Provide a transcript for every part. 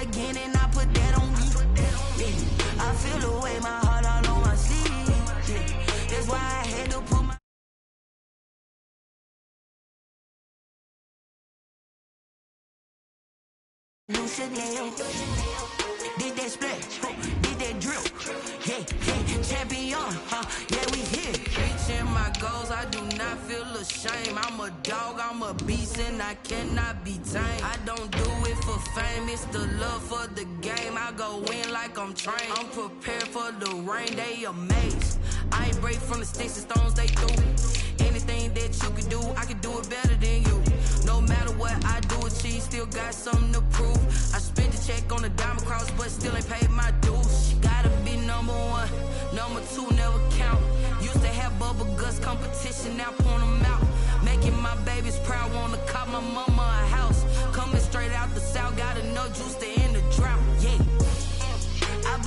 again and I put that on me. Yeah. I feel the way, my heart all on my sleeve. Yeah. That's why I had to put my new Chanel. Did that splash, did that drip. Yeah, champion, yeah, we here. Reaching my goals, I do not feel ashamed. I'm a dog, I'm a beast, and I cannot be tamed. I don't do it for fame, it's the love for the game. I go in like I'm trained. I'm prepared for the rain, they amazed. I ain't break from the sticks and stones they threw. Anything that you can do, I can do it better than you. No matter what I do, achieve, still got something to prove. I spent the check on the diamond cross, but still ain't paid my dues. Gotta be number one, number two never count. Used to have bubble guts competition, now point them out. Making my babies proud, wanna cop my mama a house. Coming straight out the south, got enough juice to end the drought. Yeah, I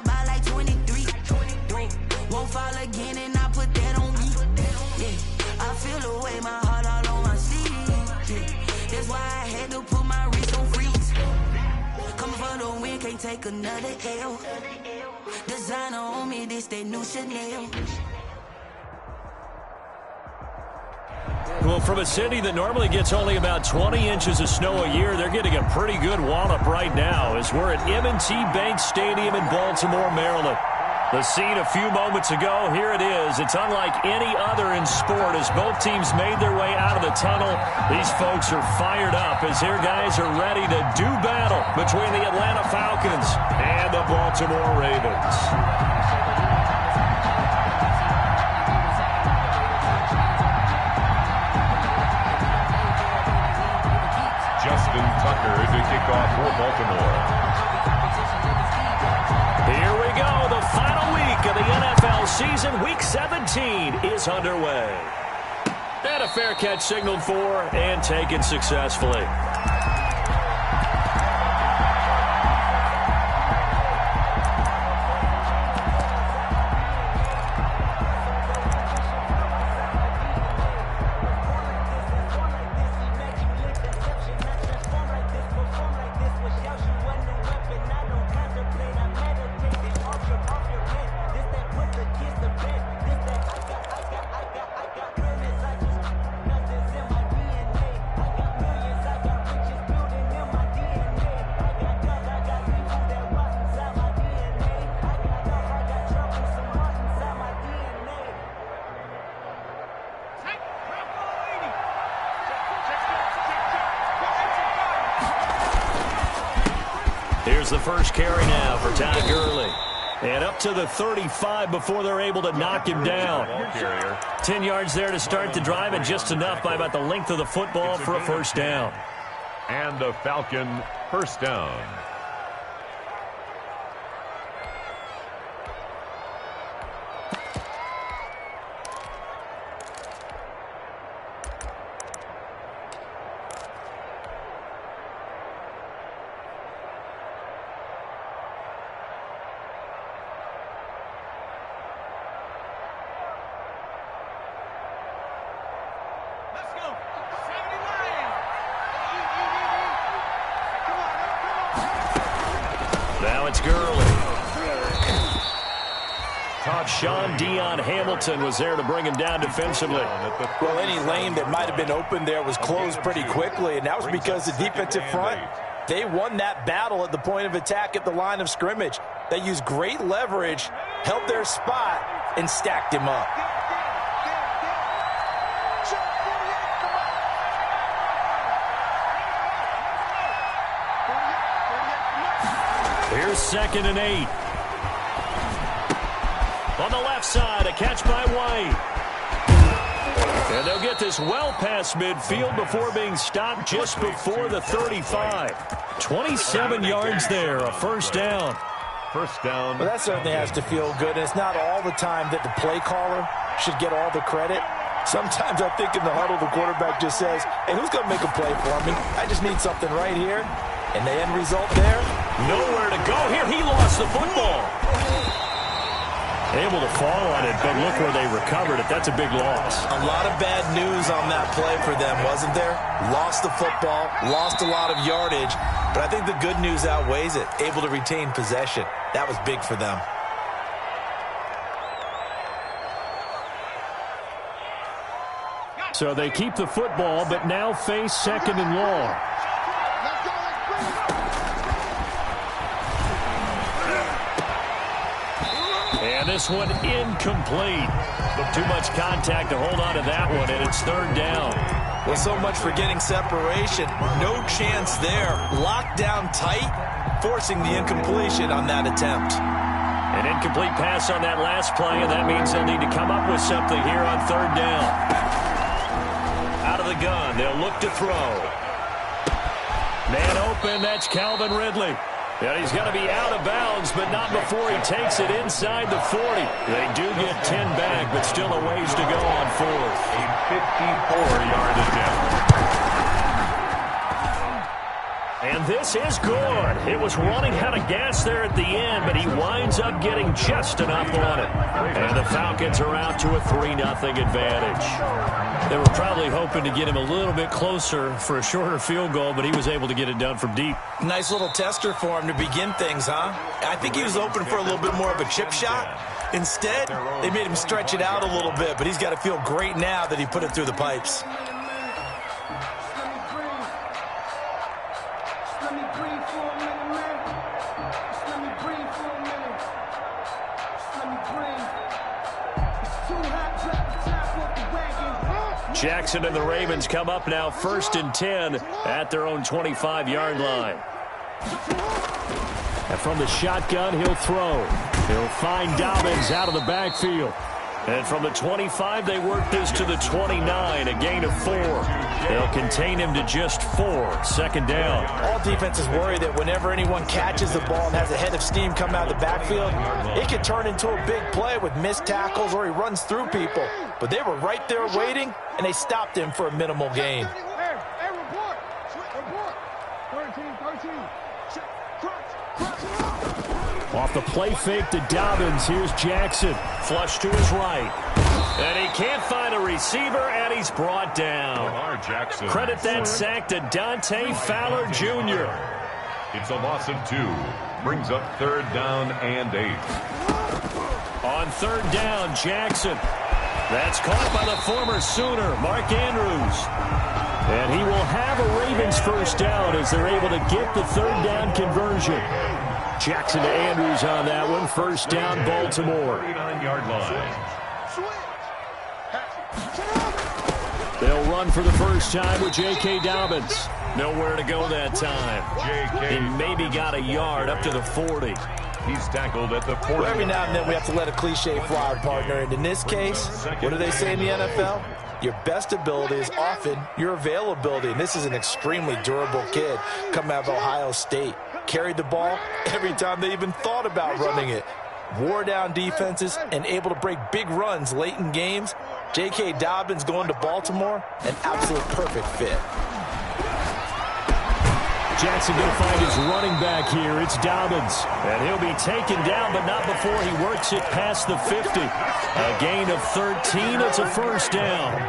buy like 23. Won't fall again and I put that on me. Yeah, I feel the way, my heart all on my sleeve. Yeah, that's why I had to put my wrist on freeze. Coming for the win, can't take another L. Designer on me, this that new Chanel. Well, from a city that normally gets only about 20 inches of snow a year, they're getting a pretty good wallop right now as we're at M&T Bank Stadium in Baltimore, Maryland. The scene a few moments ago, here it is. It's unlike any other in sport as both teams made their way out of the tunnel. These folks are fired up as their guys are ready to do battle between the Atlanta Falcons and the Baltimore Ravens. Justin Tucker to kick off for Baltimore. Here we go. The final week of the NFL season. Week 17 is underway. And a fair catch signaled for and taken successfully. Here's the first carry now for Todd Gurley. And up to the 35 before they're able to knock him down. 10 yards there to start the drive, and just enough by about the length of the football for a first down. And the Falcon first down. Now it's Gurley. Sean Dion Hamilton was there to bring him down defensively. Well, any lane that might have been open there was closed pretty quickly, and that was because the defensive front, they won that battle at the point of attack at the line of scrimmage. They used great leverage, held their spot, and stacked him up. Here's 2nd and 8. On the left side, a catch by White. And they'll get this well past midfield before being stopped just before the 35. 27 yards there, a first down. First down. Well, that certainly has to feel good. And it's not all the time that the play caller should get all the credit. Sometimes I think in the huddle, the quarterback just says, hey, who's going to make a play for me? I just need something right here. And the end result there? Nowhere to go here. He lost the football. Able to fall on it, but look where they recovered it. That's a big loss. A lot of bad news on that play for them, wasn't there? Lost the football, lost a lot of yardage, but I think the good news outweighs it. Able to retain possession. That was big for them. So they keep the football, but now face 2nd and long. And this one incomplete. Too much contact to hold on to that one, and it's 3rd down. Well, so much for getting separation. No chance there. Locked down tight, forcing the incompletion on that attempt. An incomplete pass on that last play, and that means they'll need to come up with something here on 3rd down. Out of the gun, they'll look to throw. Man open, that's Calvin Ridley. And he's going to be out of bounds, but not before he takes it inside the 40. They do get 10 back, but still a ways to go on 4th. A 54-yard attempt. And this is good. It was running out of gas there at the end, but he winds up getting just enough on it. And the Falcons are out to a 3-0 advantage. They were probably hoping to get him a little bit closer for a shorter field goal, but he was able to get it done from deep. Nice little tester for him to begin things, huh? I think he was open for a little bit more of a chip shot. Instead, they made him stretch it out a little bit, but he's got to feel great now that he put it through the pipes. Jackson and the Ravens come up now 1st and 10 at their own 25-yard line. And from the shotgun, he'll throw. He'll find Dobbins out of the backfield. And from the 25, they work this to the 29, a gain of 4. They'll contain him to just 4, 2nd down. All defenses worry that whenever anyone catches the ball and has a head of steam come out of the backfield, it could turn into a big play with missed tackles or he runs through people. But they were right there waiting, and they stopped him for a minimal gain. Hey, report. 13. Off the play fake to Dobbins, here's Jackson. Flush to his right. And he can't find a receiver, and he's brought down. Jackson. Credit that sack to Dante Fowler Jr. It's a loss of 2. Brings up 3rd down and 8. On 3rd down, Jackson. That's caught by the former Sooner, Mark Andrews. And he will have a Ravens 1st down as they're able to get the 3rd down conversion. Jackson to Andrews on that one. 1st down, Baltimore. 39-yard line. They'll run for the first time with J.K. Dobbins. Nowhere to go that time. He maybe got a yard up to the 40. He's tackled at the 40. Well, every now and then we have to let a cliche fly, partner. And in this case, what do they say in the NFL? Your best ability is often your availability. And this is an extremely durable kid coming out of Ohio State. Carried the ball every time they even thought about running it. Wore down defenses and able to break big runs late in games. J.K. Dobbins going to Baltimore, an absolute perfect fit. Jackson going to find his running back here. It's Dobbins. And he'll be taken down, but not before he works it past the 50. A gain of 13. It's a 1st down.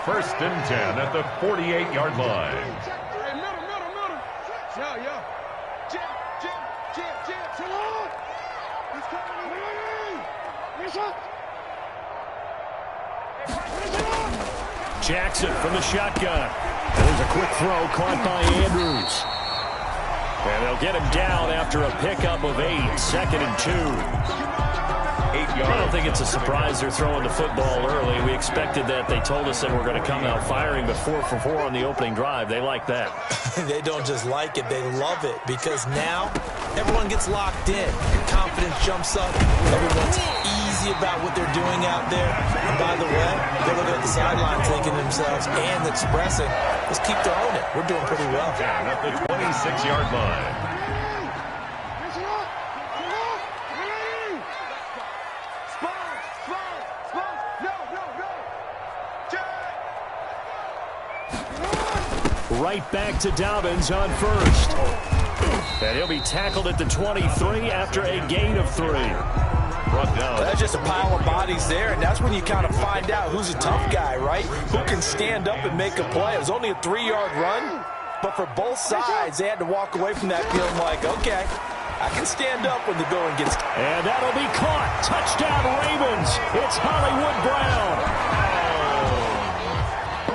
1st and 10 at the 48-yard line. Jackson from the shotgun. And there's a quick throw caught by Andrews. And they'll get him down after a pickup of 8. 2nd and 2. 8 yards. I don't think it's a surprise they're throwing the football early. We expected that. They told us they were going to come out firing, but 4 for 4 on the opening drive. They like that. They don't just like it, they love it, because now everyone gets locked in. Confidence jumps up. Everyone's easy about what they're doing out there. And by the way, they're looking at the sideline thinking to themselves and expressing, let's keep throwing it. We're doing pretty well. At the 26-yard line. Right back to Dobbins on 1st. And he'll be tackled at the 23 after a gain of 3. Brought down. That's just a pile of bodies there, and that's when you kind of find out who's a tough guy, right? Who can stand up and make a play. It was only a 3-yard run, but for both sides, they had to walk away from that feeling like, okay, I can stand up when the going gets... And that'll be caught. Touchdown, Ravens. It's Hollywood Brown.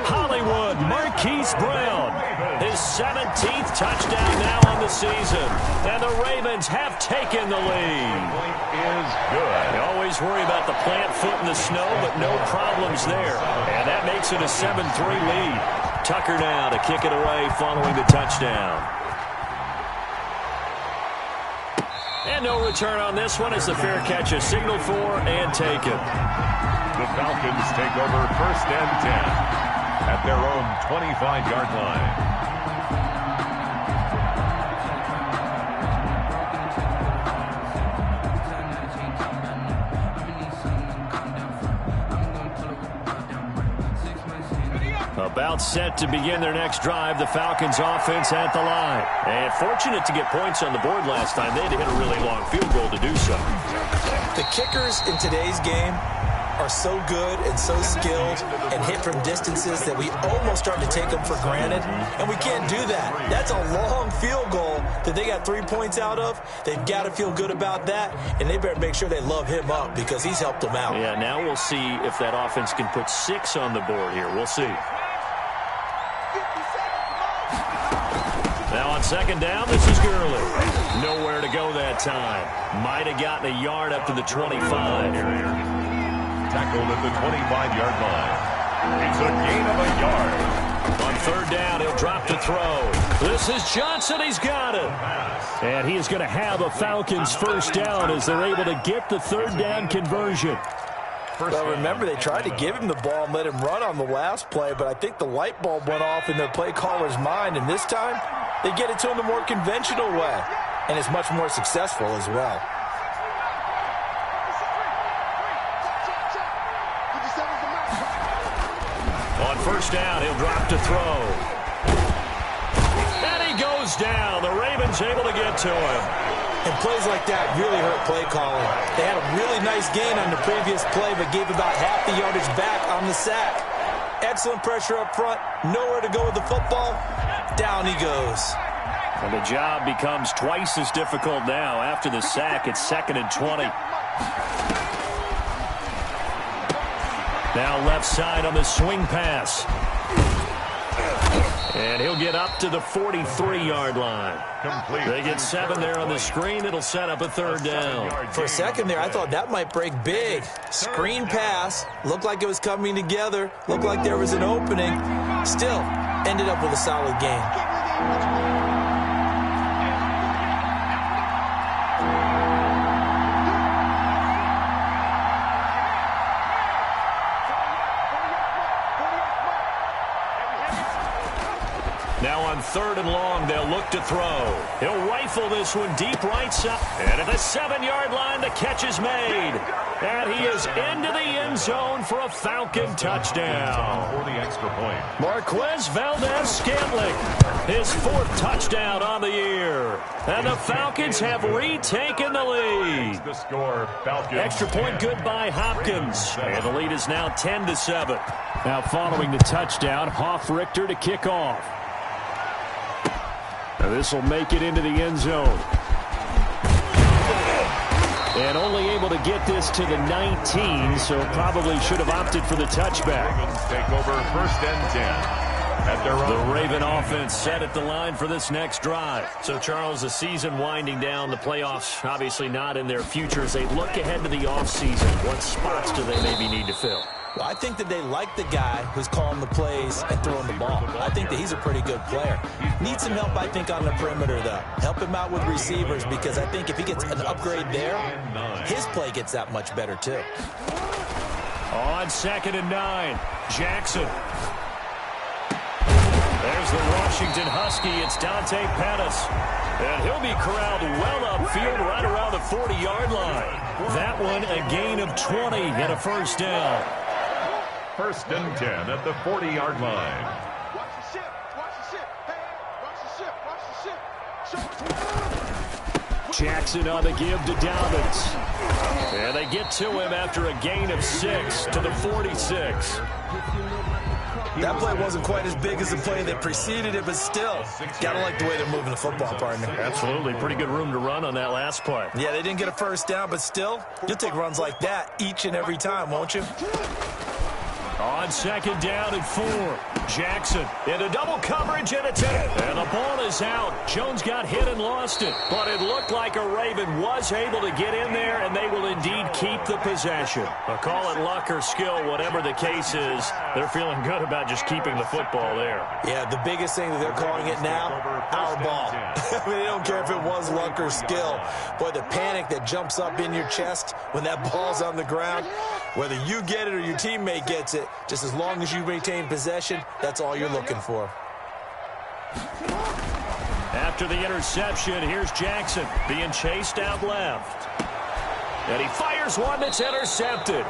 Hollywood Marquise Brown. His 17th touchdown now on the season. And the Ravens have taken the lead. Point is good. You always worry about the plant foot in the snow, but no problems there. And that makes it a 7-3 lead. Tucker now to kick it away following the touchdown. And no return on this one as the fair catch is signaled for and taken. The Falcons take over 1st and 10 at their own 25-yard line. About set to begin their next drive, the Falcons offense at the line. And fortunate to get points on the board last time. They had to hit a really long field goal to do so. The kickers in today's game are so good and so skilled and hit from distances that we almost start to take them for granted, and we can't do that. That's a long field goal that they got 3 points out of. They've got to feel good about that, and they better make sure they love him up because he's helped them out. Yeah, now we'll see if that offense can put 6 on the board here. We'll see. Now on 2nd down, this is Gurley. Nowhere to go that time. Might have gotten a yard up to the 25. Tackled at the 25-yard line. It's a gain of a yard. On 3rd down, he'll drop to throw. This is Johnson. He's got it. And he is going to have a Falcons 1st down as they're able to get the 3rd down conversion. Well, remember, they tried to give him the ball and let him run on the last play, but I think the light bulb went off in their play caller's mind, and this time they get it to him the more conventional way, and it's much more successful as well. On 1st down, he'll drop to throw. And he goes down. The Ravens able to get to him. And plays like that really hurt play calling. They had a really nice gain on the previous play, but gave about half the yardage back on the sack. Excellent pressure up front. Nowhere to go with the football. Down he goes. And the job becomes twice as difficult now. After the sack, it's 2nd and 20. Now left side on the swing pass. And he'll get up to the 43-yard line. Complete. They get 7 there on the screen. It'll set up a 3rd down. For a second there, I thought that might break big. Screen pass. Looked like it was coming together. Looked like there was an opening. Still, ended up with a solid game. Now on 3rd and long, they'll look to throw. He'll rifle this one deep right side. And at the 7-yard line, the catch is made. And he is into the end zone for a Falcon touchdown. For the extra point. Marquez Valdez-Scantling, his 4th touchdown on the year. And the Falcons have retaken the lead. The score, Falcons. Extra point good by Hopkins. And the lead is now 10-7. Now following the touchdown, Hoff-Richter to kick off. Now this will make it into the end zone. And only able to get this to the 19, so probably should have opted for the touchback. Ravens take over 1st and 10. At their own. The Raven offense set at the line for this next drive. So, Charles, the season winding down, the playoffs obviously not in their future. As they look ahead to the offseason, what spots do they maybe need to fill? Well, I think that they like the guy who's calling the plays and throwing the ball. I think that he's a pretty good player. Needs some help, I think, on the perimeter, though. Help him out with receivers, because I think if he gets an upgrade there, his play gets that much better, too. On 2nd and 9, Jackson. There's the Washington Husky. It's Dante Pettis. And he'll be corralled well upfield right around the 40-yard line. That one a gain of 20 and a 1st down. 1st and 10 at the 40-yard line. Jackson on the give to Dobbins. And they get to him after a gain of 6 to the 46. That play wasn't quite as big as the play that preceded it, but still, gotta like the way they're moving the football, partner. Absolutely. Pretty good room to run on that last play. Yeah, they didn't get a first down, but still, you'll take runs like that each and every time, won't you? On second down and 4. Jackson into double coverage, and it's in. And the ball is out. Jones got hit and lost it. But it looked like a Raven was able to get in there, and they will indeed keep the possession. But call it luck or skill, whatever the case is, they're feeling good about just keeping the football there. Yeah, the biggest thing that they're calling it now, our ball. I mean, they don't care if it was luck or skill. Boy, the panic that jumps up in your chest when that ball's on the ground, whether you get it or your teammate gets it, just as long as you maintain possession, that's all you're looking for. After the interception, here's Jackson being chased out left. And he fires one that's intercepted.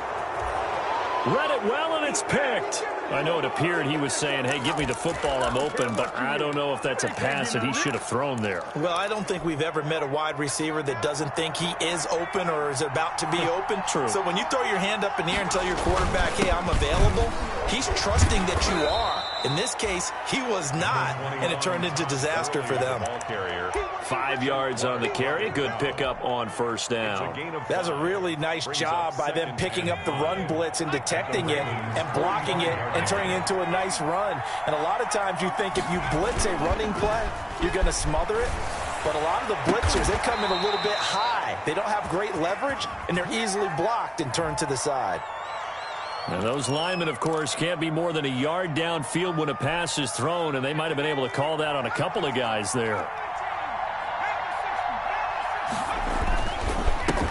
Read it well, and it's picked. I know it appeared he was saying, hey, give me the football, I'm open, but I don't know if that's a pass that he should have thrown there. Well, I don't think we've ever met a wide receiver that doesn't think he is open or is about to be open. True. So when you throw your hand up in the air and tell your quarterback, hey, I'm available, he's trusting that you are. In this case, he was not, and it turned into disaster for them. 5 yards on the carry. Good pickup on first down. That's a really nice job by them picking up the run blitz and detecting it and blocking it and turning it into a nice run. And a lot of times you think if you blitz a running play, you're going to smother it. But a lot of the blitzers, they come in a little bit high. They don't have great leverage, and they're easily blocked and turned to the side. And those linemen, of course, can't be more than a yard downfield when a pass is thrown, and they might have been able to call that on a couple of guys there.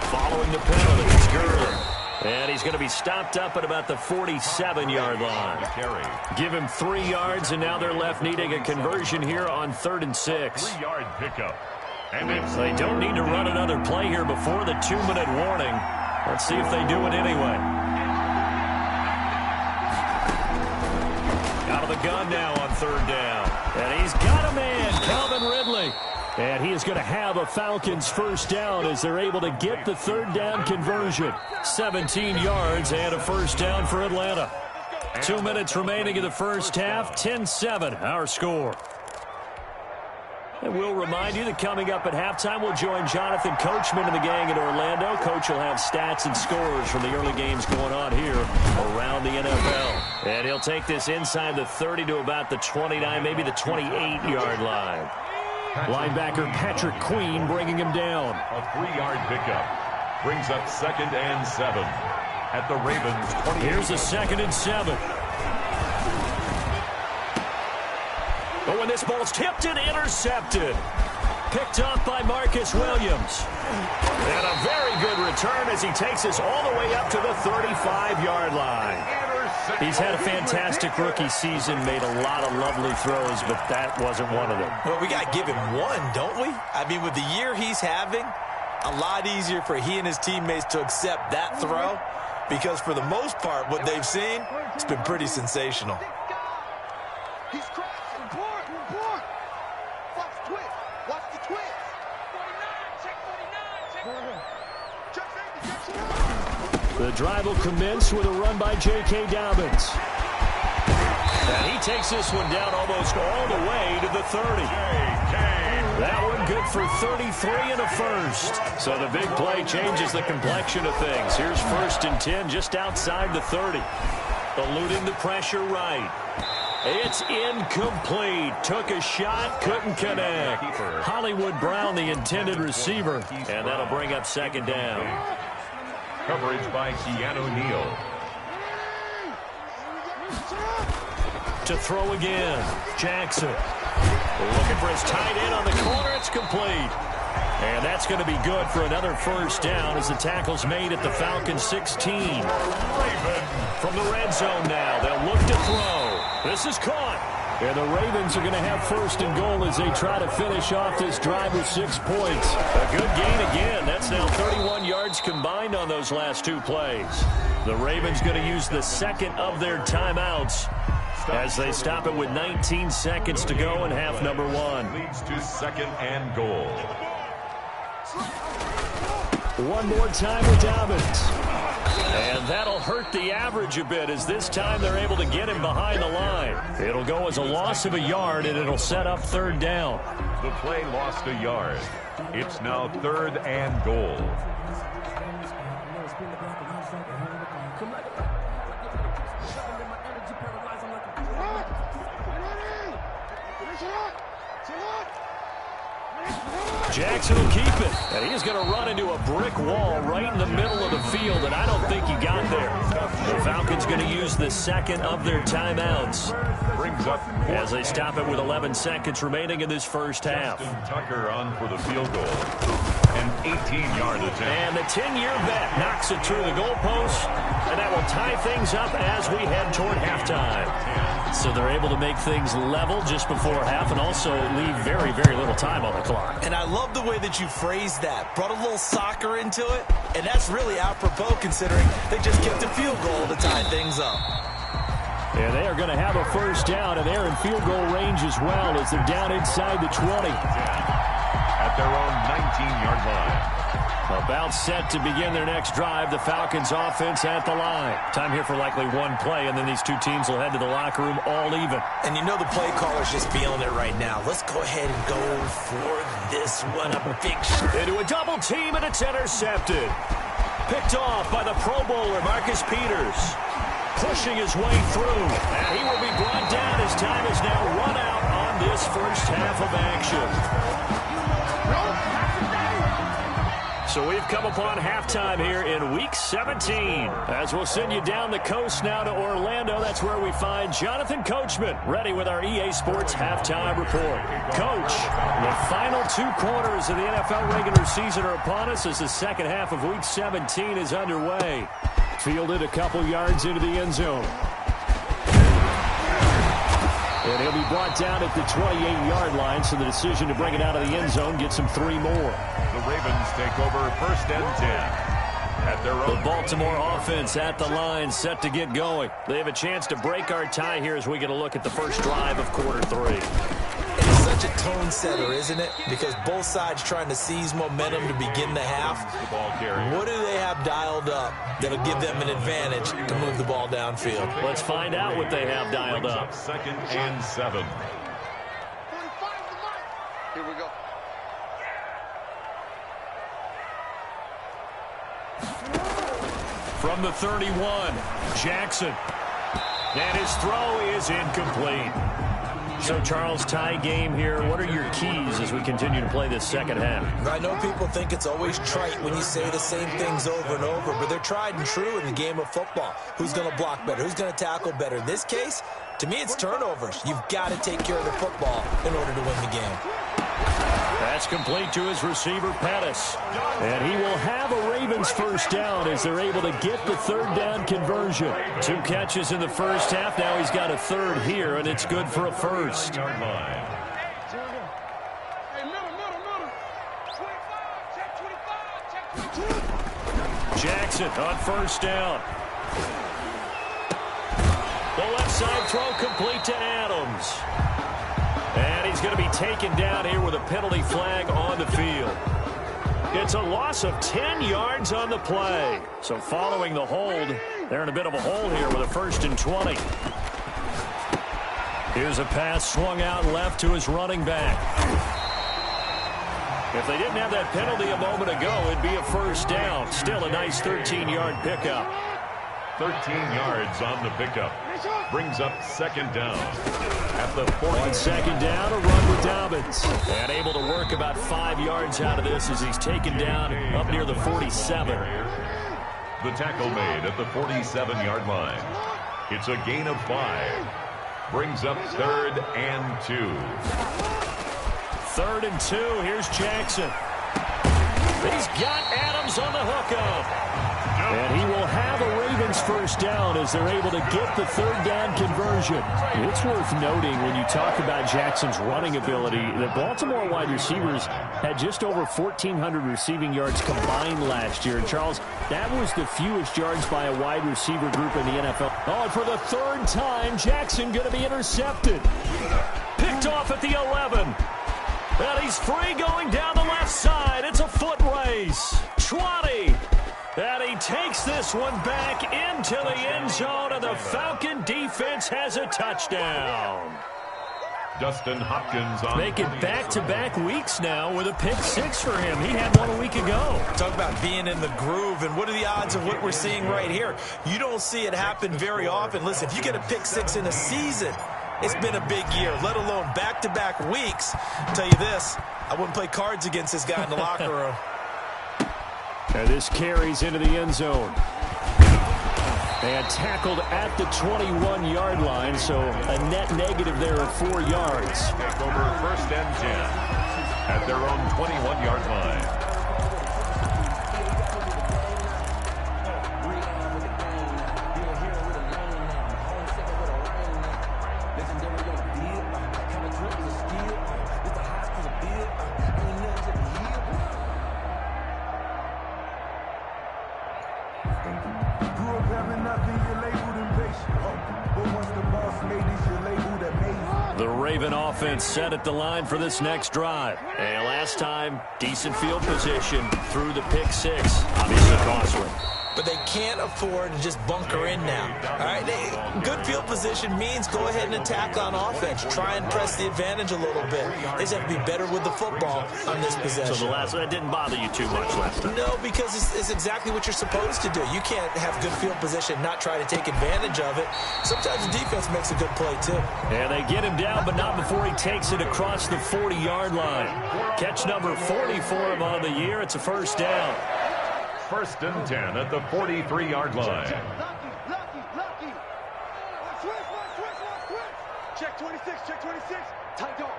Following the penalty, it's Gurley. And he's going to be stopped up at about the 47-yard line. Give him 3 yards, and now they're left needing a conversion here on 3rd and 6. 3-yard pickup. And They don't need to run another play here before the 2-minute warning. Let's see if they do it anyway. Out of the gun now on 3rd down. And he's got a man, Calvin Ridley. And he is going to have a Falcons first down as they're able to get the 3rd down conversion. 17 yards and a first down for Atlanta. 2 minutes remaining in the first half. 10-7 our score. And we'll remind you that coming up at halftime, we'll join Jonathan Coachman and the gang in Orlando. Coach will have stats and scores from the early games going on here around the NFL. And he'll take this inside the 30 to about the 29, maybe the 28-yard line. Linebacker Patrick Queen bringing him down. a 3-yard pickup brings up 2nd and 7 at the Ravens 20. Here's a 2nd and 7. Oh, and this ball's tipped and intercepted. Picked up by Marcus Williams. And a very good return as he takes us all the way up to the 35-yard line. He's had a fantastic rookie season, made a lot of lovely throws, but that wasn't one of them. Well, we got to give him one, don't we? I mean, with the year he's having, a lot easier for he and his teammates to accept that throw because for the most part, what they've seen, it's been pretty sensational. He's crossing. Report. Watch the twist. Watch the twist. 49. Check 49. Check 50. The drive will commence with a run by J.K. Dobbins. And he takes this one down almost all the way to the 30. That one good for 33 and a first. So the big play changes the complexion of things. Here's 1st and 10 just outside the 30. Eluding the pressure right. It's incomplete. Took a shot, couldn't connect. Hollywood Brown, the intended receiver. And that'll bring up 2nd down. Coverage by Keanu Neal. To throw again. Jackson. Looking for his tight end on the corner. It's complete. And that's going to be good for another first down as the tackle's made at the Falcons 16. From the red zone now. They'll look to throw. This is caught. And the Ravens are going to have 1st and goal as they try to finish off this drive with 6 points. A good gain again. That's now 31 yards combined on those last 2 plays. The Ravens going to use the 2nd of their timeouts as they stop it with 19 seconds to go in half number one. Leads to second and goal. One more time with Dobbins. And that'll hurt the average a bit, as this time they're able to get him behind the line. It'll go as a loss of a yard, and it'll set up third down. The play lost a yard. It's now third and goal. Jackson will keep it, and he's going to run into a brick wall right in the middle of the field, and I don't think he got there. The Falcons going to use the second of their timeouts. Brings up as they stop it with 11 seconds remaining in this first half. Tucker on for the field goal. An 18-yard attempt. And the 10-year vet knocks it through the goalpost, and that will tie things up as we head toward halftime. So they're able to make things level just before half and also leave very, very little time on the clock. And I love the way that you phrased that. Brought a little soccer into it, and that's really apropos considering they just kicked a field goal to tie things up. And they are going to have a first down, and they're in field goal range as well as they're down inside the 20. At their own 19-yard line. About set to begin their next drive. The Falcons offense at the line. Time here for likely one play, and then these two teams will head to the locker room all even. And you know the play caller's just feeling it right now. Let's go ahead and go for this one. A big shot. Into a double team, and it's intercepted. Picked off by the Pro Bowler, Marcus Peters. Pushing his way through, and he will be brought down. His time is now run out on this first half of action. So we've come upon halftime here in Week 17. As we'll send you down the coast now to Orlando, that's where we find Jonathan Coachman, ready with our EA Sports Halftime Report. Coach, the final two quarters of the NFL regular season are upon us as the second half of Week 17 is underway. Fielded a couple yards into the end zone. And he'll be brought down at the 28-yard line, so the decision to bring it out of the end zone gets him three more. The Ravens take over first and 10. At their own. The Baltimore offense at the line, set to get going. They have a chance to break our tie here as we get a look at the first drive of quarter three. It's such a tone setter, isn't it? Because both sides trying to seize momentum to begin the half. What do they have dialed up that'll give them an advantage to move the ball downfield? Let's find out what they have dialed up. Second and 7. Here we go. From the 31, Jackson. And his throw is incomplete. So, Charles, tie game here. What are your keys as we continue to play this second half? I know people think it's always trite when you say the same things over and over, but they're tried and true in the game of football. Who's going to block better? Who's going to tackle better? In this case, to me, it's turnovers. You've got to take care of the football in order to win the game. That's complete to his receiver, Pettis. And he will have a Ravens first down as they're able to get the third down conversion. 2 catches in the first half. Now he's got a third here, and it's good for a first. Jackson on first down. The left side throw complete to Adams. And he's going to be taken down here with a penalty flag on the field. It's a loss of 10 yards on the play. So following the hold, they're in a bit of a hole here with a 1st and 20. Here's a pass swung out left to his running back. If they didn't have that penalty a moment ago, it'd be a first down. Still a nice 13-yard pickup. 13 yards on the pickup. Brings up second down. At the 40. On second down, a run with Dobbins. And able to work about 5 yards out of this as he's taken down up near the 47. The tackle made at the 47-yard line. It's a gain of 5. Brings up 3rd and 2. 3rd and 2. Here's Jackson. He's got Adams on the hookup. And he will have a Ravens first down as they're able to get the third down conversion. It's worth noting when you talk about Jackson's running ability that Baltimore wide receivers had just over 1,400 receiving yards combined last year. And Charles, that was the fewest yards by a wide receiver group in the NFL. Oh, and for the third time, Jackson going to be intercepted. Picked off at the 11. And he's free going down the left side. It's a foot race. 20. And he takes this one back into the end zone, and the Falcon defense has a touchdown. Dustin Hopkins on Make it back-to-back weeks now with a pick six for him. He had one a week ago. Talk about being in the groove, and what are the odds of what we're seeing right here? You don't see it happen very often. Listen, if you get a pick six in a season, it's been a big year, let alone back-to-back weeks. I'll tell you this, I wouldn't play cards against this guy in the locker room. And this carries into the end zone. And tackled at the 21-yard line, so a net negative there of 4 yards. Take over first and 10 at their own 21-yard line. The Raven offense set at the line for this next drive. And last time, decent field position through the pick six. Obviously costly. But they can't afford to just bunker in now. All right, good field position means go ahead and attack on offense. Try and press the advantage a little bit. They just have to be better with the football on this possession. So that didn't bother you too much last time? No, because it's exactly what you're supposed to do. You can't have good field position, not try to take advantage of it. Sometimes the defense makes a good play, too. And they get him down, but not before he takes it across the 40-yard line. Catch number 40 for him on the year. It's a first down. First and 10 at the 43-yard line. Lucky. Switch. Check 26, check 26. Tight dog.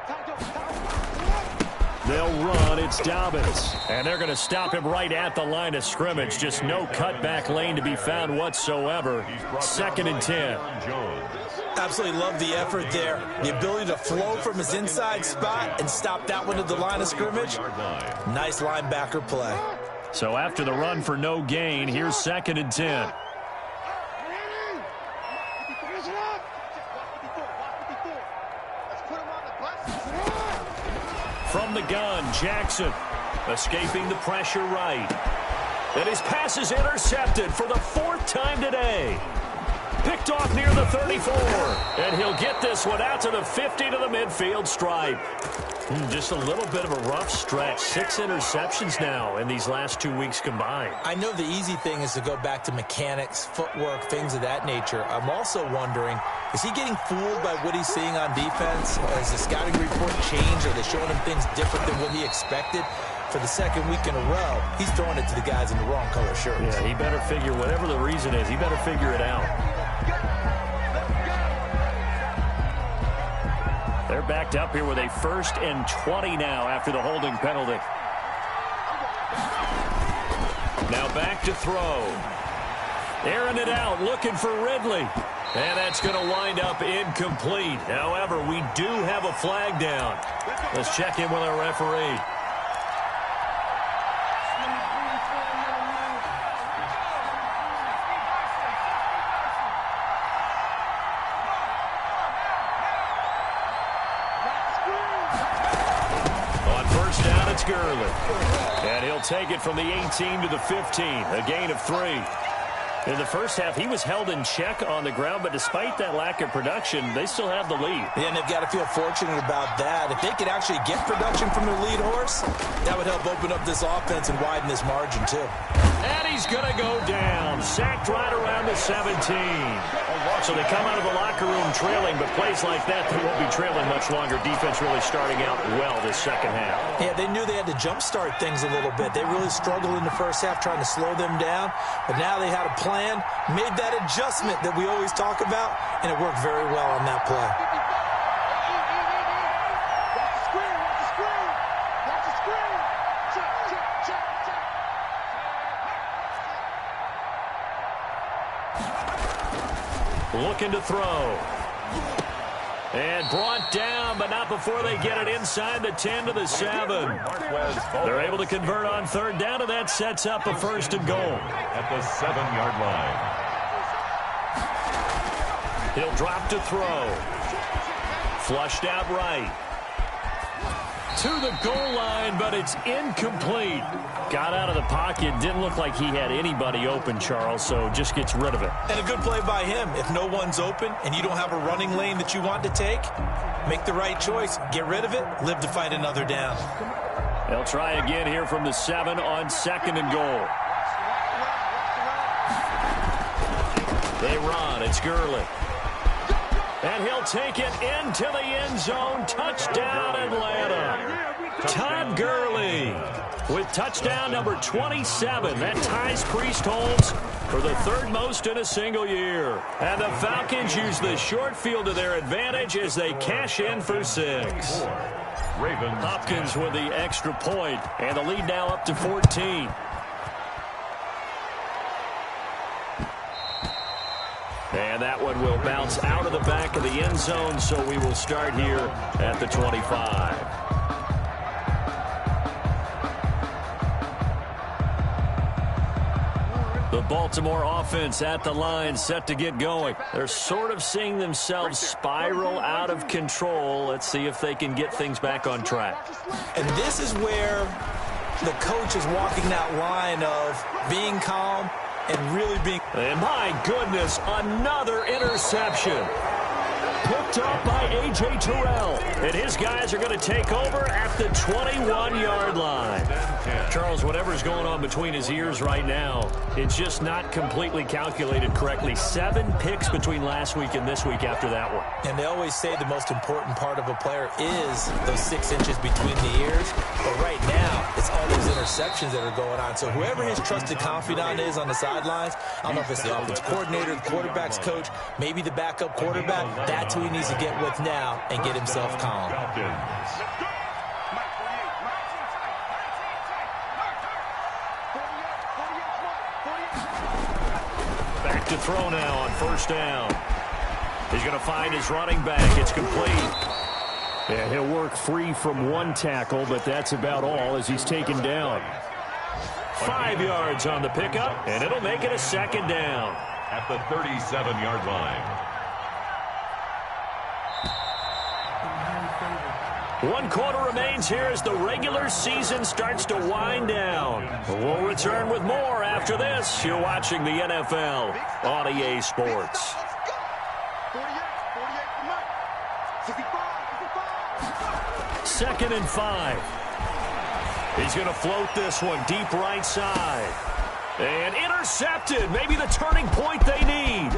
They'll run. It's Dobbins. And they're going to stop him right at the line of scrimmage. Just no cutback lane to be found whatsoever. Second and 10. Absolutely love the effort there. The ability to flow from his inside spot and stop that one at the line of scrimmage. Nice linebacker play. So after the run for no gain, here's second and 10. From the gun, Jackson escaping the pressure right. And his pass is intercepted for the 4th time today. Picked off near the 34. And he'll get this one out to the 50 to the midfield stripe. Just a little bit of a rough stretch. 6 interceptions now in these last 2 weeks combined. I know the easy thing is to go back to mechanics, footwork, things of that nature. I'm also wondering, is he getting fooled by what he's seeing on defense? Has the scouting report changed? Are they showing him things different than what he expected? For the second week in a row, he's throwing it to the guys in the wrong color shirts. Yeah, he better figure, whatever the reason is, he better figure it out. They're backed up here with a 1st and 20 now after the holding penalty. Now back to throw. Airing it out, looking for Ridley. And that's going to wind up incomplete. However, we do have a flag down. Let's check in with our referee. Gurley. And he'll take it from the 18 to the 15. A gain of 3. In the first half, he was held in check on the ground, but despite that lack of production, they still have the lead. Yeah, and they've got to feel fortunate about that. If they could actually get production from their lead horse, that would help open up this offense and widen this margin, too. And he's going to go down. Sacked right around the 17. So they come out of the locker room trailing, but plays like that, they won't be trailing much longer. Defense really starting out well this second half. Yeah, they knew they had to jumpstart things a little bit. They really struggled in the first half trying to slow them down, but now they had a plan, made that adjustment that we always talk about, and it worked very well on that play. Looking to throw. And brought down, but not before they get it inside the 10 to the 7. They're able to convert on third down, and that sets up a 1st and goal. At the 7-yard line. He'll drop to throw. Flushed out right. To the goal line, but it's incomplete. Got out of the pocket. Didn't look like he had anybody open, Charles, so just gets rid of it. And a good play by him. If no one's open and you don't have a running lane that you want to take, make the right choice. Get rid of it. Live to fight another down. They'll try again here from the 7 on 2nd and goal. They run. It's Gurley. And he'll take it into the end zone. Touchdown, Atlanta. Todd Gurley with touchdown number 27. That ties Priest-Holmes for the 3rd most in a single year. And the Falcons use the short field to their advantage as they cash in for 6. Hopkins with the extra point, and the lead now up to 14. And that one will bounce out of the back of the end zone, so we will start here at the 25. The Baltimore offense at the line, set to get going. They're sort of seeing themselves spiral out of control. Let's see if they can get things back on track. And this is where the coach is walking that line of being calm and really being... And my goodness, another interception. Picked up by A.J. Terrell. And his guys are going to take over at the 21-yard line. Charles, whatever's going on between his ears right now, it's just not completely calculated correctly. 7 picks between last week and this week after that one. And they always say the most important part of a player is those 6 inches between the ears. But right now, it's all those interceptions that are going on. So whoever his trusted confidant is on the sidelines, I don't know if it's the offensive coordinator, the quarterback's coach, maybe the backup quarterback, that's who he needs to get with now and get himself calm. Back to throw now on 1st down. He's going to find his running back. It's complete. And he'll work free from 1 tackle, but that's about all as he's taken down. 5 yards on the pickup, and it'll make it a 2nd down. At the 37-yard line. 1 quarter remains here as the regular season starts to wind down. We'll return with more after this. You're watching the NFL on EA Sports. 2nd and 5. He's going to float this one deep right side. And intercepted. Maybe the turning point they need.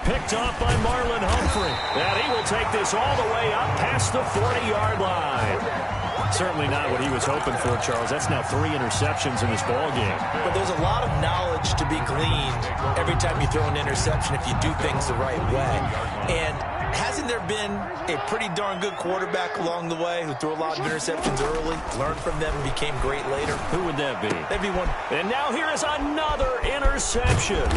Picked off by Marlon Humphrey. And he will take this all the way up past the 40-yard line. Certainly not what he was hoping for, Charles. That's now 3 interceptions in this ball game. But there's a lot of knowledge to be gleaned every time you throw an interception if you do things the right way. And hasn't there been a pretty darn good quarterback along the way who threw a lot of interceptions early, learned from them, and became great later? Who would that be? That'd be one. And now here is another interception.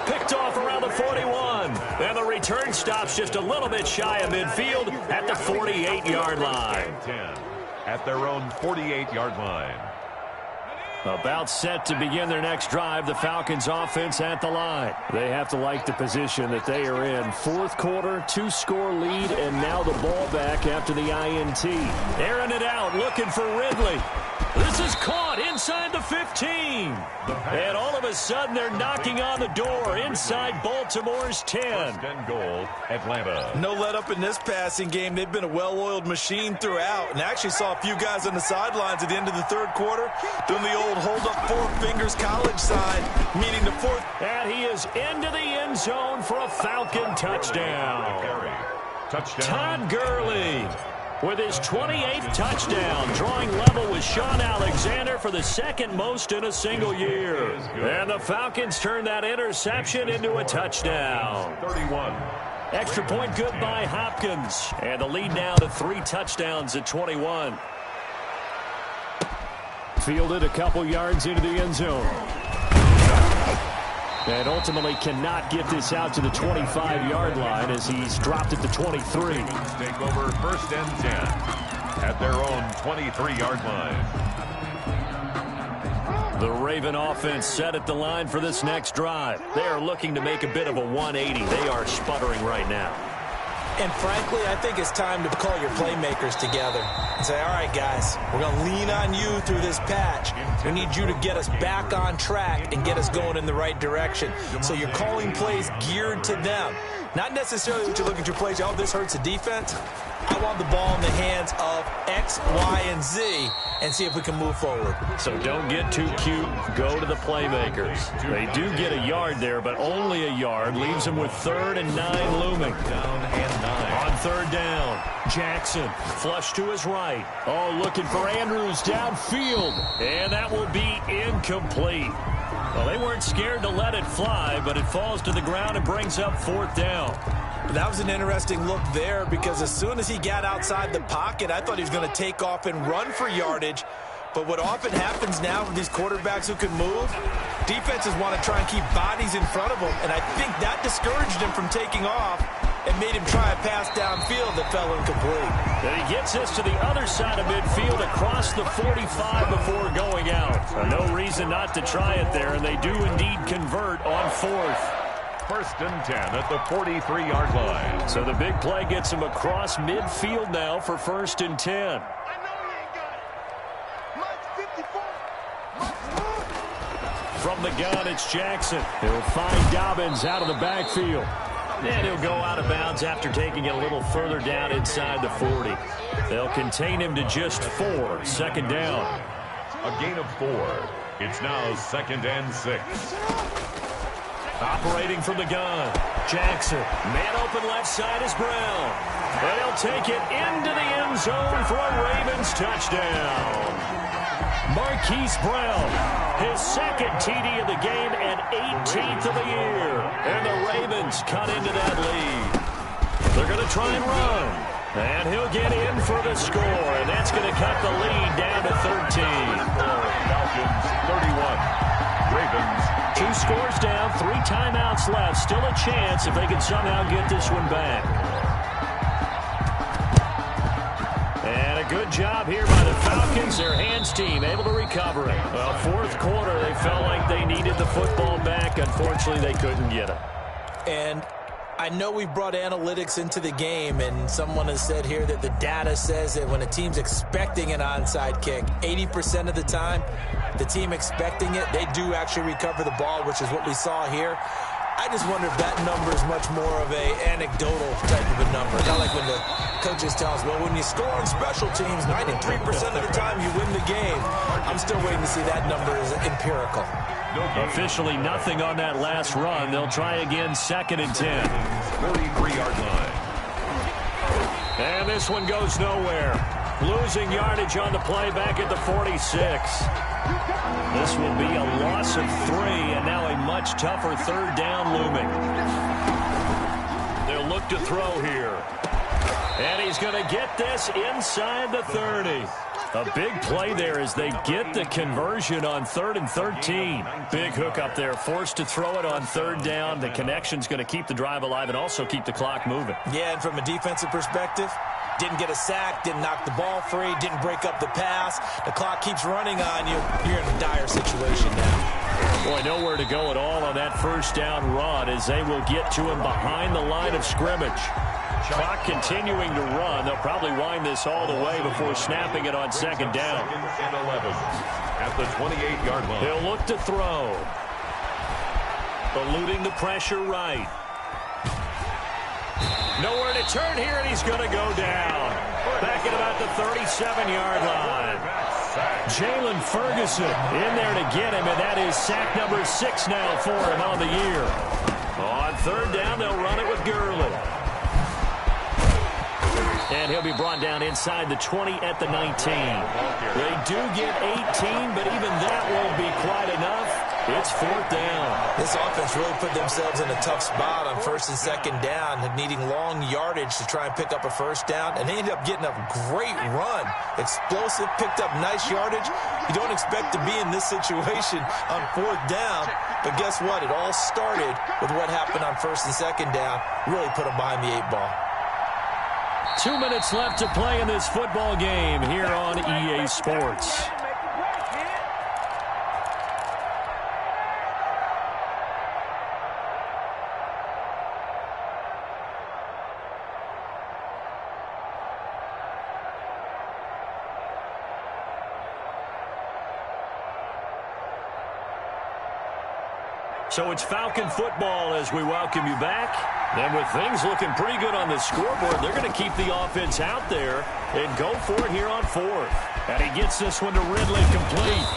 Picked off around the 41. And the return stops just a little bit shy of midfield at the 48-yard line. At their own 48-yard line. About set to begin their next drive, the Falcons offense at the line. They have to like the position that they are in. 4th quarter, 2-score lead, and now the ball back after the INT. Airing it out, looking for Ridley. This is caught inside the 15. And all of a sudden, they're knocking on the door inside Baltimore's 10. 1st and goal, Atlanta. No let up in this passing game. They've been a well-oiled machine throughout. And I actually saw a few guys on the sidelines at the end of the 3rd quarter doing the old hold up 4 fingers college sign, meaning the 4th. And he is into the end zone for a Falcon touchdown. Touchdown. Todd Gurley with his 28th touchdown, drawing level with Sean Alexander for the 2nd most in a single year. And the Falcons turn that interception into a touchdown. 31. Extra point good by Hopkins. And the lead now to 3 touchdowns at 21. Fielded a couple yards into the end zone. And ultimately cannot get this out to the 25-yard line as he's dropped it to 23. Take over 1st and 10 at their own 23-yard line. The Raven offense set at the line for this next drive. They are looking to make a bit of a 180. They are sputtering right now. And frankly, I think it's time to call your playmakers together and say, all right, guys, we're going to lean on you through this patch. We need you to get us back on track and get us going in the right direction. So you're calling plays geared to them. Not necessarily that you look at your plays, oh, this hurts the defense. I want the ball in the hands of X, Y, and Z and see if we can move forward. So don't get too cute. Go to the playmakers. They do get a yard there, but only a yard. Leaves them with 3rd and 9 looming. Down and 9. On 3rd down, Jackson flush to his right. Oh, looking for Andrews downfield. And that will be incomplete. Well, they weren't scared to let it fly, but it falls to the ground and brings up 4th down. That was an interesting look there because as soon as he got outside the pocket, I thought he was going to take off and run for yardage. But what often happens now with these quarterbacks who can move, defenses want to try and keep bodies in front of them. And I think that discouraged him from taking off and made him try a pass downfield that fell incomplete. And he gets this to the other side of midfield across the 45 before going out. No reason not to try it there, and they do indeed convert on 4th. 1st and 10 at the 43-yard line. So the big play gets him across midfield now for 1st and 10. I know he ain't got it. Mike's 54. From the gun, it's Jackson. He'll find Dobbins out of the backfield. And he'll go out of bounds after taking it a little further down inside the 40. They'll contain him to just 4. 2nd down. A gain of 4. It's now 2nd and 6. Operating from the gun, Jackson. Man open left side is Brown. And he'll take it into the end zone for a Ravens touchdown. Marquise Brown, his 2nd TD of the game and 18th of the year. And the Ravens cut into that lead. They're going to try and run. And he'll get in for the score. And that's going to cut the lead down to 13. Falcons 31. Ravens 2 scores down, 3 timeouts left. Still a chance if they can somehow get this one back. And a good job here by the Falcons. Their hands team able to recover it. Well, 4th quarter, they felt like they needed the football back. Unfortunately, they couldn't get it. And I know we brought analytics into the game, and someone has said here that the data says that when a team's expecting an onside kick, 80% of the time, the team expecting it, they do actually recover the ball, which is what we saw here. I just wonder if that number is much more of a anecdotal type of a number. Not like when the coaches tell us, well, when you score on special teams, 93% of the time you win the game. I'm still waiting to see that number is empirical. Officially nothing on that last run. They'll try again 2nd and 10. 43-yard line. And this one goes nowhere. Losing yardage on the play back at the 46. This will be a loss of 3, and now a much tougher 3rd down looming. They'll look to throw here. And he's going to get this inside the 30. A big play there as they get the conversion on 3rd and 13. Big hook up there, forced to throw it on 3rd down. The connection's going to keep the drive alive and also keep the clock moving. Yeah, and from a defensive perspective, didn't get a sack, didn't knock the ball free, didn't break up the pass. The clock keeps running on you. You're in a dire situation now. Boy, nowhere to go at all on that 1st down run as they will get to him behind the line of scrimmage. Clock continuing to run. They'll probably wind this all the way before snapping it on 2nd down. 2nd and 11 at the 28-yard line. He'll look to throw. Eluding the pressure right. Nowhere to turn here, and he's going to go down. Back at about the 37-yard line. Jalen Ferguson in there to get him, and that is sack number 6 now for him on the year. On 3rd down, they'll run it with Gurley. And he'll be brought down inside the 20 at the 19. They do get 18, but even that won't be quite enough. It's 4th down. This offense really put themselves in a tough spot on 1st and 2nd down, needing long yardage to try and pick up a 1st down, and they ended up getting a great run. Explosive, picked up nice yardage. You don't expect to be in this situation on 4th down, but guess what? It all started with what happened on 1st and 2nd down. Really put them behind the 8 ball. 2 minutes left to play in this football game here on EA Sports. So it's Falcon football as we welcome you back. And with things looking pretty good on the scoreboard, they're going to keep the offense out there and go for it here on 4th. And he gets this one to Ridley complete.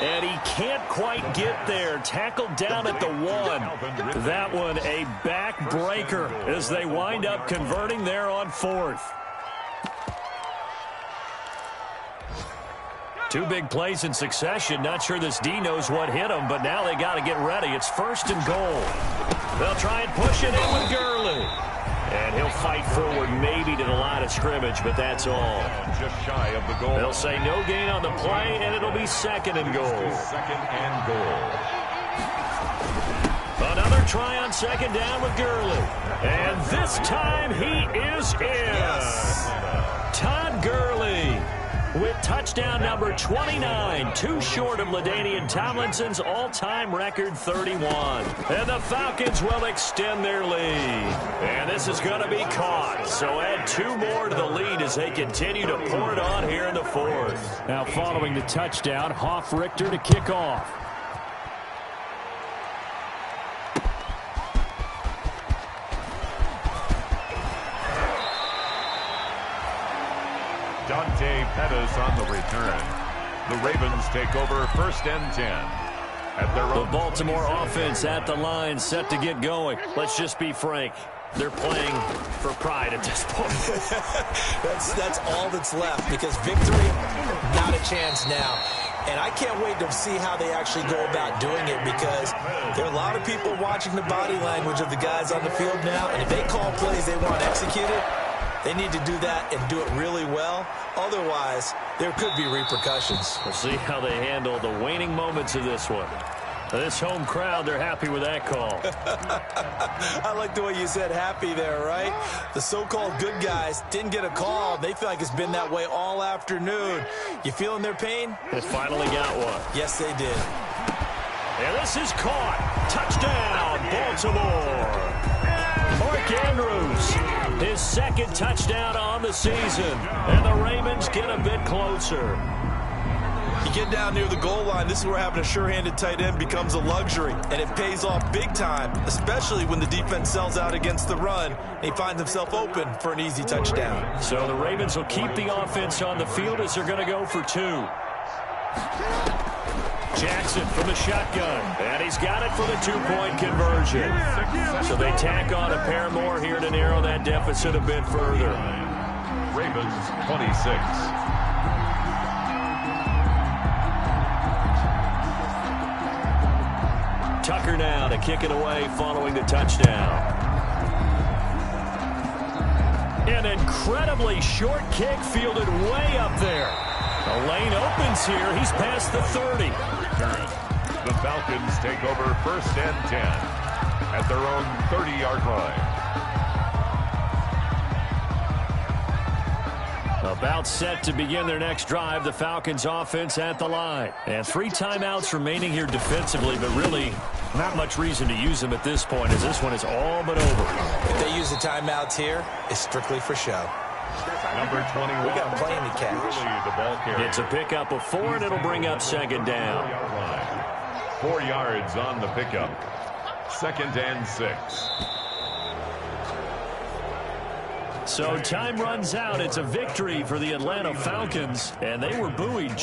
And he can't quite get there. Tackled down at the 1. That one a backbreaker as they wind up converting there on 4th. 2 big plays in succession. Not sure this D knows what hit him, but now they got to get ready. It's 1st and goal. They'll try and push it in with Gurley. And he'll fight forward maybe to the line of scrimmage, but that's all. Just shy of the goal. They'll say no gain on the play, and it'll be 2nd and goal. 2nd and goal. Another try on 2nd down with Gurley. And this time he is in. Yes. Todd Gurley with touchdown number 29, 2 short of LaDainian Tomlinson's all-time record 31. And the Falcons will extend their lead. And this is going to be caught. So add 2 more to the lead as they continue to pour it on here in the 4th. Now following the touchdown, Hoff-Richter to kick off. Dante Pettis on the return. The Ravens take over 1st and 10. At their The own Baltimore offense at the line, set to get going. Let's just be frank. They're playing for pride at this point. That's all that's left, because victory, not a chance now. And I can't wait to see how they actually go about doing it, because there are a lot of people watching the body language of the guys on the field now, and if they call plays they want executed, they need to do that and do it really well. Otherwise, there could be repercussions. We'll see how they handle the waning moments of this one. This home crowd, they're happy with that call. I like the way you said happy there, right? The so-called good guys didn't get a call. They feel like it's been that way all afternoon. You feeling their pain? They finally got one. Yes, they did. And this is caught. Touchdown, Baltimore. Mark Andrews, his 2nd touchdown on the season. And the Ravens get a bit closer. You get down near the goal line, this is where having a sure-handed tight end becomes a luxury. And it pays off big time, especially when the defense sells out against the run and he finds himself open for an easy touchdown. So the Ravens will keep the offense on the field as they're going to go for 2. Jackson from the shotgun, and he's got it for the 2-point conversion. So they tack on a pair more here to narrow that deficit a bit further. Ravens 26. Tucker now to kick it away following the touchdown. An incredibly short kick fielded way up there. The lane opens here. He's past the 30. The Falcons take over 1st and 10 at their own 30-yard line. About set to begin their next drive, the Falcons offense at the line. And 3 timeouts remaining here defensively, but really not much reason to use them at this point, as this one is all but over. If they use the timeouts here, it's strictly for show. Number 21. We got plenty to catch. The ball carrier. It's a pickup of 4, and it'll bring up 2nd down. 4 yards on the pickup. 2nd and 6. So time runs out. It's a victory for the Atlanta Falcons, and they were buoyed.